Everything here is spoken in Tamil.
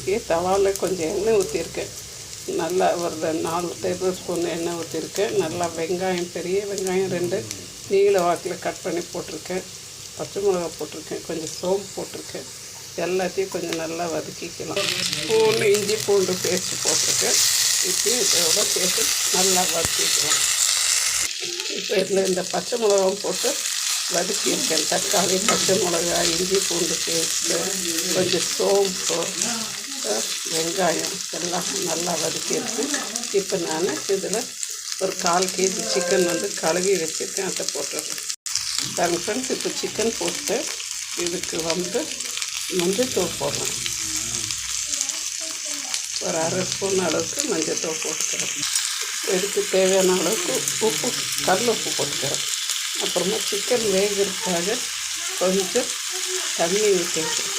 வதக்கி தவாவில் கொஞ்சம் எண்ணெய் ஊற்றிருக்கேன். நல்லா ஒரு 4 டேபிள் ஸ்பூன் எண்ணெய் ஊற்றிருக்கேன். நல்லா வெங்காயம், பெரிய வெங்காயம் 2 நீல வாக்கில் கட் பண்ணி போட்டிருக்கேன். பச்சை மிளகா போட்டிருக்கேன். கொஞ்சம் சோம்பு போட்டிருக்கேன். எல்லாத்தையும் கொஞ்சம் நல்லா வதக்கிக்கலாம். இஞ்சி பூண்டு பேஸ்ட்டு போட்டிருக்கேன். இப்பயும் இதோட சேர்த்து நல்லா வதக்கிக்கலாம். இப்போ இதில் இந்த பச்சை மிளகாவும் போட்டு வதக்கியிருக்கேன். தக்காளி, பச்சை மிளகா, இஞ்சி பூண்டு பேஸ்ட்டு, கொஞ்சம் சோம்பு, வெங்காயம் எல்லாம் நல்லா வதக்கியிருக்கு. இப்போ நான் இதில் ஒரு 1/4 kg சிக்கன் கழுவி வச்சுருக்கேன். அதை போட்டுடுறேன். பாருங்க ஃப்ரெண்ட்ஸ், இப்போ சிக்கன் போட்டு இதுக்கு மஞ்சள்தூள் போடுறேன். ஒரு 1/2 ஸ்பூன் அளவுக்கு மஞ்சள்தூள் போட்டுக்கிறேன். இதுக்கு தேவையான அளவுக்கு உப்பு, கல் உப்பு போட்டுக்கிறேன். அப்புறமா சிக்கன் வேகிறதுக்காக கொஞ்சம் தண்ணி ஊற்றிக்கிறேன்.